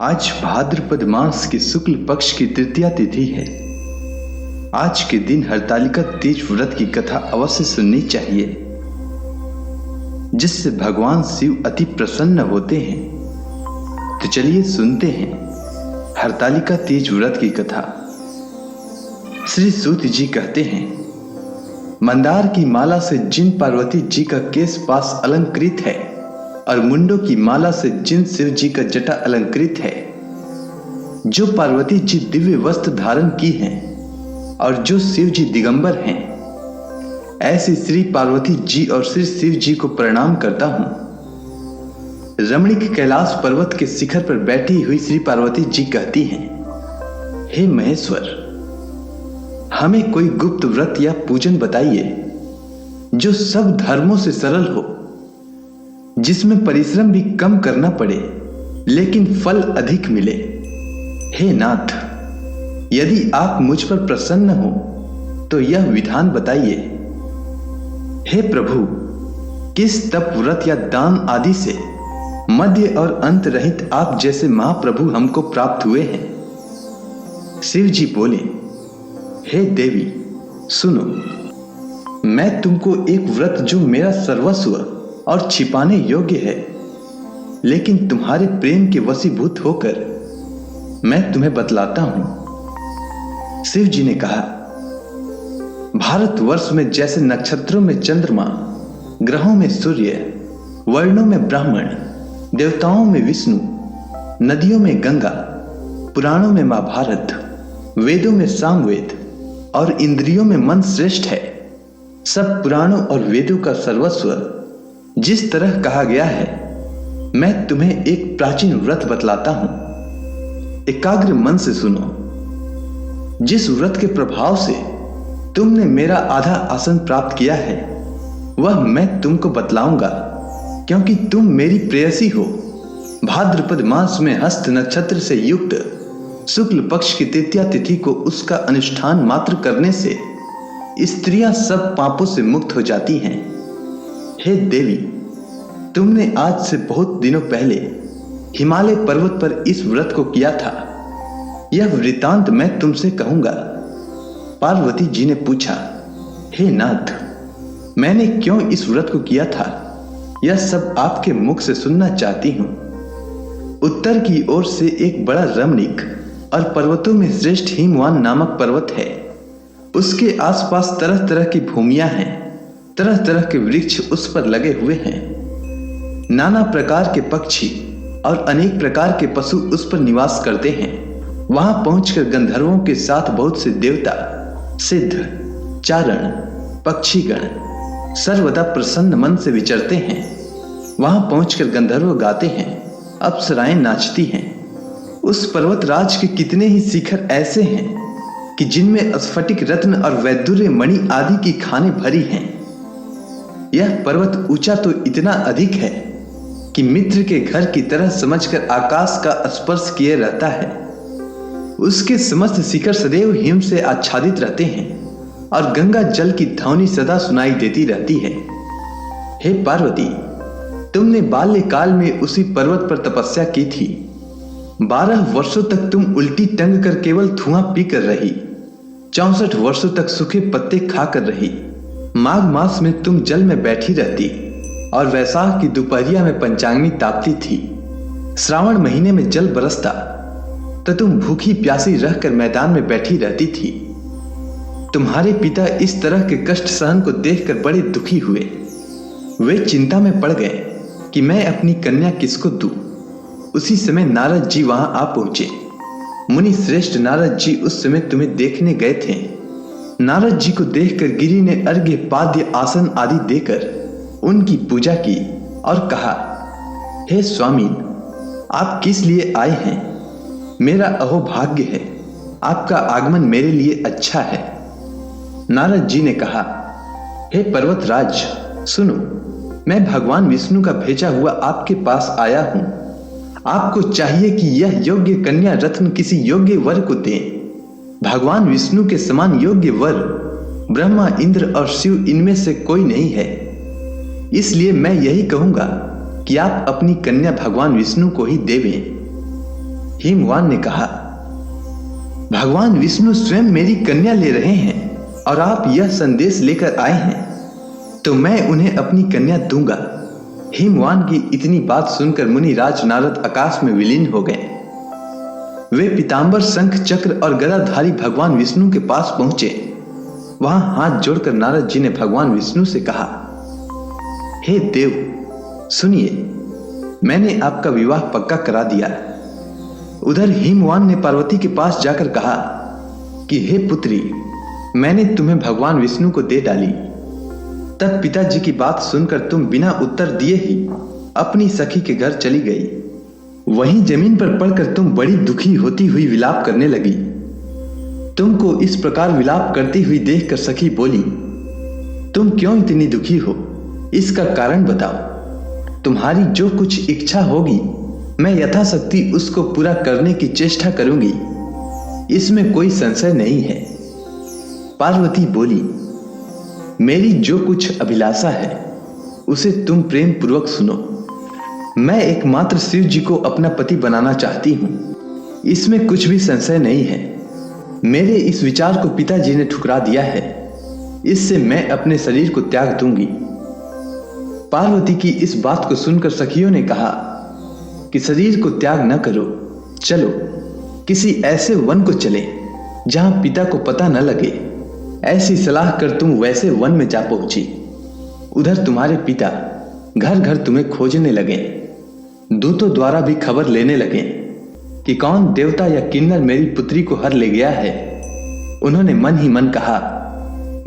आज भाद्रपद मास की शुक्ल पक्ष की तृतीया तिथि है। आज के दिन हरतालिका तीज व्रत की कथा अवश्य सुननी चाहिए, जिससे भगवान शिव अति प्रसन्न होते हैं। तो चलिए सुनते हैं हरतालिका तीज व्रत की कथा। श्री सूत जी कहते हैं, मंदार की माला से जिन पार्वती जी का केश पास अलंकृत है और मुंडों की माला से जिन शिव जी का जटा अलंकृत है, जो पार्वती जी दिव्य वस्त्र धारण की हैं और जो शिव जी दिगंबर हैं, ऐसी श्री पार्वती जी और श्री शिव जी को प्रणाम करता हूं। रमणीक कैलाश पर्वत के शिखर पर बैठी हुई श्री पार्वती जी कहती हैं, हे महेश्वर, हमें कोई गुप्त व्रत या पूजन बताइए जो सब धर्मों से सरल हो, जिसमें परिश्रम भी कम करना पड़े लेकिन फल अधिक मिले। हे नाथ, यदि आप मुझ पर प्रसन्न हो तो यह विधान बताइए। हे प्रभु, किस तप व्रत या दान आदि से मध्य और अंत रहित आप जैसे महाप्रभु हमको प्राप्त हुए हैं। शिव जी बोले, हे देवी सुनो, मैं तुमको एक व्रत जो मेरा सर्वस्व और छिपाने योग्य है, लेकिन तुम्हारे प्रेम के वशीभूत होकर मैं तुम्हें बतलाता हूं। शिव जी ने कहा, भारतवर्ष में जैसे नक्षत्रों में चंद्रमा, ग्रहों में सूर्य, वर्णों में ब्राह्मण, देवताओं में विष्णु, नदियों में गंगा, पुराणों में महाभारत, वेदों में सामवेद और इंद्रियों में मन श्रेष्ठ है, सब पुराणों और वेदों का सर्वस्व जिस तरह कहा गया है, मैं तुम्हें एक प्राचीन व्रत बतलाता हूं। एकाग्र मन से सुनो। जिस व्रत के प्रभाव से तुमने मेरा आधा आसन प्राप्त किया है, वह मैं तुमको बतलाऊंगा, क्योंकि तुम मेरी प्रेयसी हो। भाद्रपद मास में हस्त नक्षत्र से युक्त शुक्ल पक्ष की तृतीया तिथि को उसका अनुष्ठान मात्र करने से स्त्रियां सब पापों से मुक्त हो जाती हैं। हे देवी, तुमने आज से बहुत दिनों पहले हिमालय पर्वत पर इस व्रत को किया था। यह वृतांत मैं तुमसे कहूंगा। पार्वती जी ने पूछा, हे नाथ, मैंने क्यों इस व्रत को किया था, यह सब आपके मुख से सुनना चाहती हूं। उत्तर की ओर से एक बड़ा रमणीक और पर्वतों में श्रेष्ठ हिमवान नामक पर्वत है। उसके आसपास तरह तरह की भूमियां हैं, तरह तरह के वृक्ष उस पर लगे हुए हैं। नाना प्रकार के पक्षी और अनेक प्रकार के पशु उस पर निवास करते हैं। वहां पहुंचकर गंधर्वों के साथ बहुत से देवता, सिद्ध, चारण, पक्षीगण सर्वदा प्रसन्न मन से विचरते हैं। वहां पहुंचकर गंधर्व गाते हैं, अप्सराएं नाचती हैं। उस पर्वतराज के कितने ही शिखर ऐसे हैं कि जिनमें स्फटिक रत्न और वैदुर्य मणि आदि की खानें भरी हैं। यह पर्वत ऊंचा तो इतना अधिक है कि मित्र के घर की तरह समझकर आकाश का स्पर्श किए रहता है। उसके समस्त शिखर सदैव हिम से आच्छादित रहते हैं और गंगा जल की ध्वनि सदा सुनाई देती रहती है। हे पार्वती, तुमने बाल्यकाल में उसी पर्वत पर तपस्या की थी। 12 वर्षों तक तुम उल्टी टंग कर केवल धुआं पी कर रही। 64 वर्षों तक सूखे पत्ते खाकर रही। माघ मास में तुम जल में बैठी रहती और वैशाख की दोपहरिया में पंचांगनी तापती थी। श्रावण महीने में जल बरसता तो तुम भूखी प्यासी रहकर मैदान में बैठी रहती थी। तुम्हारे पिता इस तरह के कष्ट सहन को देखकर बड़े दुखी हुए। वे चिंता में पड़ गए कि मैं अपनी कन्या किसको दूं। उसी समय नारद जी वहां आ पहुंचे। मुनि श्रेष्ठ नारद जी उस समय तुम्हें देखने गए थे। नारद जी को देखकर गिरि ने अर्घ्य, पाद्य, आसन आदि देकर उनकी पूजा की और कहा, हे स्वामी, आप किस लिए आए हैं? मेरा अहोभाग्य है, आपका आगमन मेरे लिए अच्छा है। नारद जी ने कहा, हे पर्वतराज सुनो, मैं भगवान विष्णु का भेजा हुआ आपके पास आया हूं। आपको चाहिए कि यह योग्य कन्या रत्न किसी योग्य वर को दें। भगवान विष्णु के समान योग्य वर ब्रह्मा, इंद्र और शिव इनमें से कोई नहीं है। इसलिए मैं यही कहूंगा कि आप अपनी कन्या भगवान विष्णु को ही देवें। हिमवान ने कहा, भगवान विष्णु स्वयं मेरी कन्या ले रहे हैं और आप यह संदेश लेकर आए हैं, तो मैं उन्हें अपनी कन्या दूंगा। हिमवान की इतनी बात सुनकर मुनिराज नारद आकाश में विलीन हो गए। वे पीतांबर, शंख, चक्र और गदाधारी भगवान विष्णु के पास पहुंचे। वहां हाथ जोड़कर नारद जी ने भगवान विष्णु से कहा, हे देव, सुनिए, मैंने आपका विवाह पक्का करा दिया। उधर हिमवान ने पार्वती के पास जाकर कहा कि हे पुत्री, मैंने तुम्हें भगवान विष्णु को दे डाली। तब पिताजी की बात सुनकर तुम बिना उत्तर दिए ही अपनी सखी के घर चली गई। वहीं जमीन पर पड़कर तुम बड़ी दुखी होती हुई विलाप करने लगी। तुमको इस प्रकार विलाप करती हुई देखकर सखी बोली, तुम क्यों इतनी दुखी हो? इसका कारण बताओ। तुम्हारी जो कुछ इच्छा होगी मैं यथाशक्ति उसको पूरा करने की चेष्टा करूंगी, इसमें कोई संशय नहीं है। पार्वती बोली, मेरी जो कुछ अभिलाषा है उसे तुम प्रेम पूर्वक सुनो। मैं एकमात्र शिव जी को अपना पति बनाना चाहती हूं, इसमें कुछ भी संशय नहीं है। मेरे इस विचार को पिताजी ने ठुकरा दिया है, इससे मैं अपने शरीर को त्याग दूंगी। पार्वती की इस बात को सुनकर सखियों ने कहा कि शरीर को त्याग न करो, चलो किसी ऐसे वन को चले जहां पिता को पता न लगे। ऐसी सलाह कर तुम वैसे वन में जा पहुंची। उधर तुम्हारे पिता घर घर तुम्हें खोजने लगे। दूतों द्वारा भी खबर लेने लगे कि कौन देवता या किन्नर मेरी पुत्री को हर ले गया है। उन्होंने मन ही मन कहा,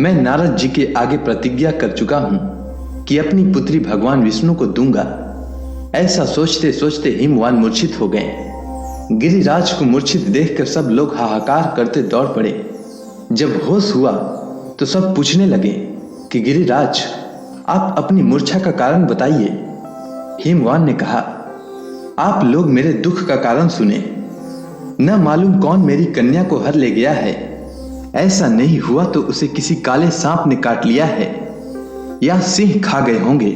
मैं नारद जी के आगे प्रतिज्ञा कर चुका हूं कि अपनी पुत्री भगवान विष्णु को दूंगा। ऐसा सोचते सोचते हिमवान मूर्छित हो गए। गिरिराज को मूर्छित देखकर सब लोग हाहाकार करते दौड़ पड़े। जब होश हुआ तो सब पूछने लगे कि गिरिराज, आप अपनी मूर्छा का कारण बताइए। हिमवान ने कहा, आप लोग मेरे दुख का कारण सुने। न मालूम कौन मेरी कन्या को हर ले गया है। ऐसा नहीं हुआ तो उसे किसी काले सांप ने काट लिया है या सिंह खा गए होंगे।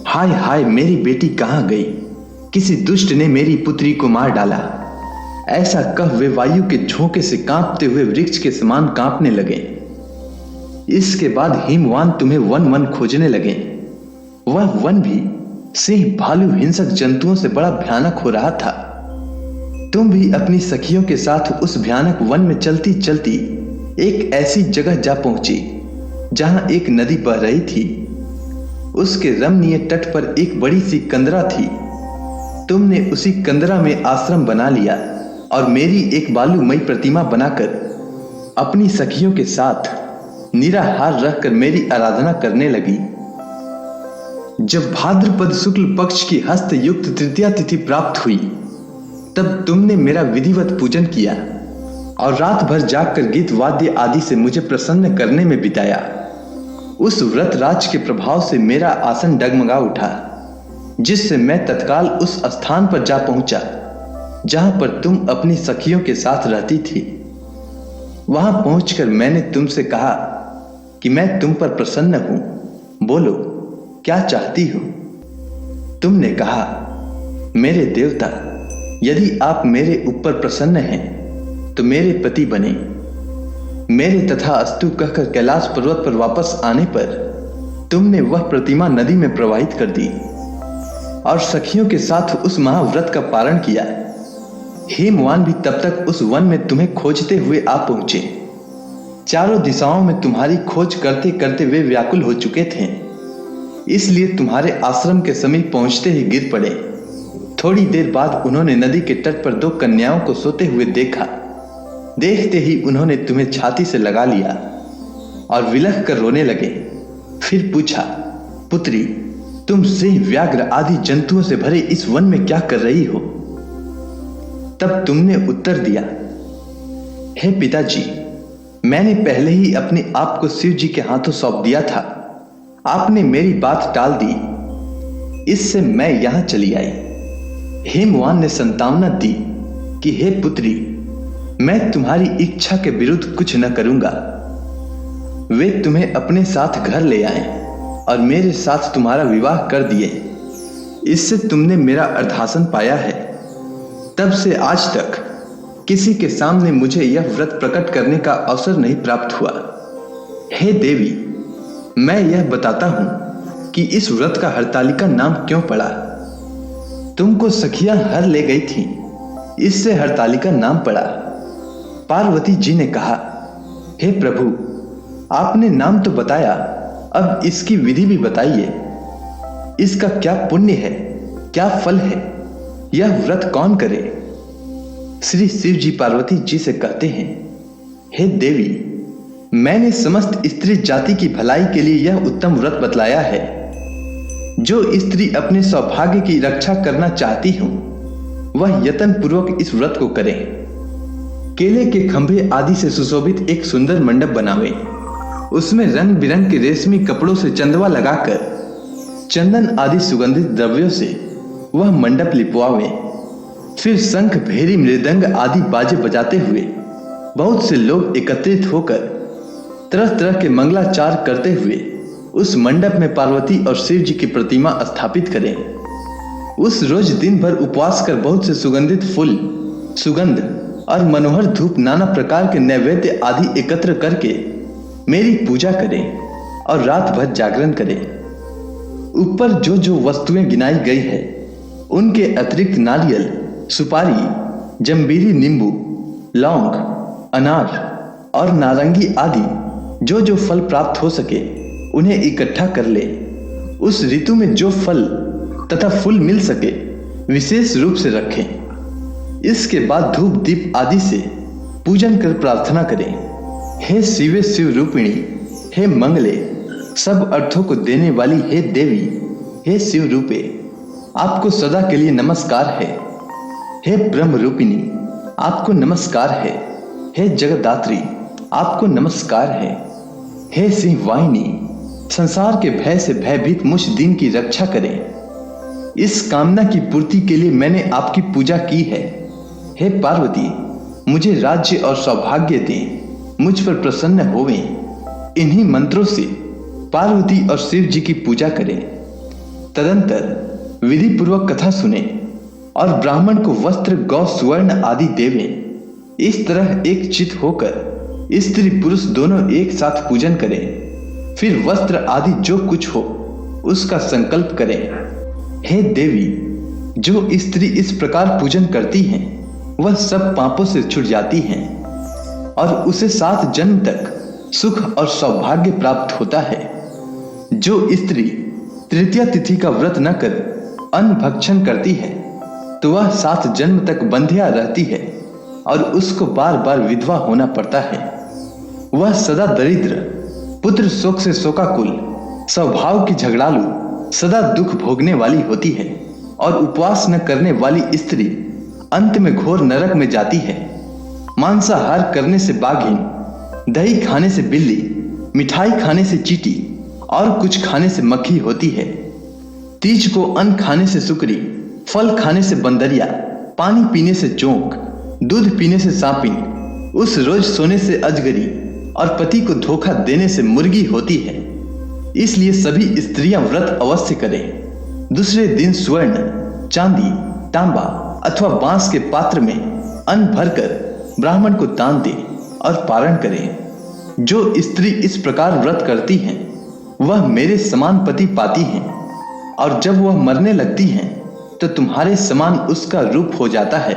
हाय हाय, मेरी बेटी कहां गई? किसी दुष्ट ने मेरी पुत्री को मार डाला। ऐसा कह वे वायु के झोंके से कांपते हुए वृक्ष के समान कांपने लगे। इसके बाद हिमवान तुम्हें वन वन खोजने लगे। वह वन भी सिंह, भालू, हिंसक जंतुओं से बड़ा भयानक हो रहा था। तुम भी अपनी सखियों के साथ उस भयानक वन में चलती चलती एक ऐसी जगह जा पहुंची जहां एक नदी बह रही थी। उसके रमणीय तट पर एक बड़ी सी कंदरा थी। तुमने उसी कंदरा में आश्रम बना लिया और मेरी एक बालूमयी प्रतिमा बनाकर अपनी सखियों के साथ निराहार रहकर मेरी आराधना करने लगी। जब भाद्रपद शुक्ल पक्ष की हस्त युक्त तृतीया तिथि प्राप्त हुई, तब तुमने मेरा विधिवत पूजन किया और रात भर जागकर गीत वाद्य आदि से मुझे प्रसन्न करने में बिताया। उस व्रत राज के प्रभाव से मेरा आसन डगमगा उठा, जिससे मैं तत्काल उस स्थान पर जा पहुंचा जहां पर तुम अपनी सखियों के साथ रहती थी। वहां पहुंचकर मैंने तुमसे कहा कि मैं तुम पर प्रसन्न हूं, बोलो क्या चाहती हो? तुमने कहा, मेरे देवता, यदि आप मेरे ऊपर प्रसन्न हैं तो मेरे पति बने। मेरे तथा अस्तु कहकर कैलाश पर्वत पर वापस आने पर तुमने वह प्रतिमा नदी में प्रवाहित कर दी और सखियों के साथ उस महाव्रत का पारण किया। हिमवान भी तब तक उस वन में तुम्हें खोजते हुए आ पहुंचे। चारों दिशाओं में तुम्हारी खोज करते करते वे व्याकुल हो चुके थे, इसलिए तुम्हारे आश्रम के समीप पहुंचते ही गिर पड़े। थोड़ी देर बाद उन्होंने नदी के तट पर दो कन्याओं को सोते हुए देखा। देखते ही उन्होंने तुम्हें छाती से लगा लिया और विलख कर रोने लगे। फिर पूछा, पुत्री, तुम सिंह, व्याघ्र आदि जंतुओं से भरे इस वन में क्या कर रही हो? तब तुमने उत्तर दिया, हे पिताजी, मैंने पहले ही अपने आप को शिव जी के हाथों सौंप दिया था। आपने मेरी बात टाल दी, इससे मैं यहां चली आई। हिमवान ने संतावना दी कि हे पुत्री, मैं तुम्हारी इच्छा के विरुद्ध कुछ न करूंगा। वे तुम्हें अपने साथ घर ले आए और मेरे साथ तुम्हारा विवाह कर दिए। इससे तुमने मेरा अर्धासन पाया है। तब से आज तक किसी के सामने मुझे यह व्रत प्रकट करने का अवसर नहीं प्राप्त हुआ। हे देवी, मैं यह बताता हूं कि इस व्रत का हरतालिका नाम क्यों पड़ा। तुमको सखियां हर ले गई थी, इससे हरतालिका नाम पड़ा। पार्वती जी ने कहा, हे प्रभु, आपने नाम तो बताया, अब इसकी विधि भी बताइए। इसका क्या पुण्य है, क्या फल है, यह व्रत कौन करे। श्री शिव जी पार्वती जी से कहते हैं, हे देवी, मैंने समस्त स्त्री जाति की भलाई के लिए यह उत्तम व्रत बतलाया है। जो स्त्री अपने सौभाग्य की रक्षा करना चाहती हो, वह यत्न पूर्वक इस व्रत को करे। केले के खंभे आदि से सुशोभित एक सुंदर मंडप बनावे, उसमें रंग बिरंग के रेशमी कपड़ों से चंदवा लगाकर चंदन आदि सुगंधित द्रव्यों से वह मंडप लिपवावे। फिर शंख, भेरी, मृदंग आदि बाजे बजाते हुए बहुत से लोग एकत्रित होकर तरह तरह के मंगलाचार करते हुए उस मंडप में पार्वती और शिव जी की प्रतिमा स्थापित करें। उस रोज दिन भर उपवास कर बहुत से सुगंधित फूल, सुगंध और मनोहर धूप, नाना प्रकार के नैवेद्य आदि एकत्र करके मेरी पूजा करें और रात भर जागरण करें। ऊपर जो जो वस्तुएं गिनाई गई है, उनके अतिरिक्त नारियल, सुपारी, जंबीरी, नींबू, लौंग, अनार और नारंगी आदि जो जो फल प्राप्त हो सके उन्हें इकट्ठा कर ले। उस ऋतु में जो फल तथा फूल मिल सके विशेष रूप से रखें। इसके बाद धूप दीप आदि से पूजन कर प्रार्थना करें, हे शिवे शिव रूपिणी, हे मंगले, सब अर्थों को देने वाली हे देवी, हे शिव रूपे, आपको सदा के लिए नमस्कार है। हे ब्रह्म रूपिणी, आपको नमस्कार है। हे जगदात्री, आपको नमस्कार है। हे सिंह वाहिनी, संसार के भय से भयभीत मुझ दीन की रक्षा करें। इस कामना की पूर्ति के लिए मैंने आपकी पूजा की है। हे पार्वती, मुझे राज्य और सौभाग्य दें, मुझ पर प्रसन्न होवें। इन्हीं मंत्रों से पार्वती और शिव जी की पूजा करें। तदंतर विधि पूर्वक कथा सुने और ब्राह्मण को वस्त्र, गौ, स्वर्ण आदि देवें। इस तरह एक चित होकर स्त्री पुरुष दोनों एक साथ पूजन करें। फिर वस्त्र आदि जो कुछ हो उसका संकल्प करें। हे देवी, जो स्त्री इस प्रकार पूजन करती हैं वह सब पापों से छूट जाती हैं और उसे 7 जन्म तक सुख और सौभाग्य प्राप्त होता है। जो स्त्री तृतीया तिथि का व्रत न कर अन्न भक्षण करती है तो वह 7 जन्म तक बंध्या रहती है और उसको बार बार विधवा होना पड़ता है। वह सदा दरिद्र, पुत्र शोक से शोकाकुल, स्वभाव की झगड़ालू, सदा दुख भोगने वाली होती है और उपवास न करने वाली स्त्री अंत में घोर नरक में जाती है। मांसाहार करने से बाघिन, दही खाने से बिल्ली, मिठाई खाने से चींटी और कुछ खाने से मक्खी होती है। तीज को अन्न खाने से सुकरी, फल खाने से बंदरिया, पानी पीने से जोंक, दूध पीने से सांपिन, उस रोज सोने से अजगरी और पति को धोखा देने से मुर्गी होती है। इसलिए सभी स्त्रियां व्रत अवश्य करें। दूसरे दिन स्वर्ण, चांदी, तांबा अथवा बांस के पात्र में अन्न भरकर ब्राह्मण को दान दें और पारण करें। जो स्त्री इस प्रकार व्रत करती हैं वह मेरे समान पति पाती हैं और जब वह मरने लगती हैं तो तुम्हारे समान उसका रूप हो जाता है।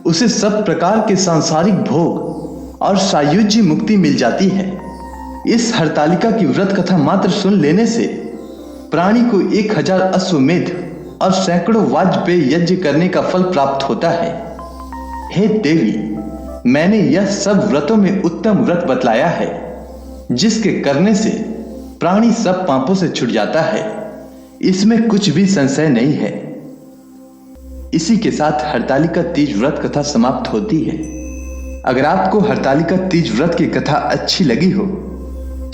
उसे सब प्रकार के सांसारिक भोग और सायुज्य मुक्ति मिल जाती है। इस हरतालिका की व्रत कथा मात्र सुन लेने से प्राणी को 1000 अश्वमेध और सैकड़ों वाजपेय यज्ञ करने का फल प्राप्त होता है। हे देवी, मैंने यह सब व्रतों में उत्तम व्रत बतलाया है जिसके करने से प्राणी सब पापों से छूट जाता है। इसमें कुछ भी संशय नहीं है। इसी के साथ हरतालिका तीज व्रत कथा समाप्त होती है। अगर आपको हरतालिका तीज व्रत की कथा अच्छी लगी हो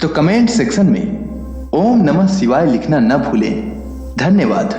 तो कमेंट सेक्शन में ओम नमः शिवाय लिखना न भूलें। धन्यवाद।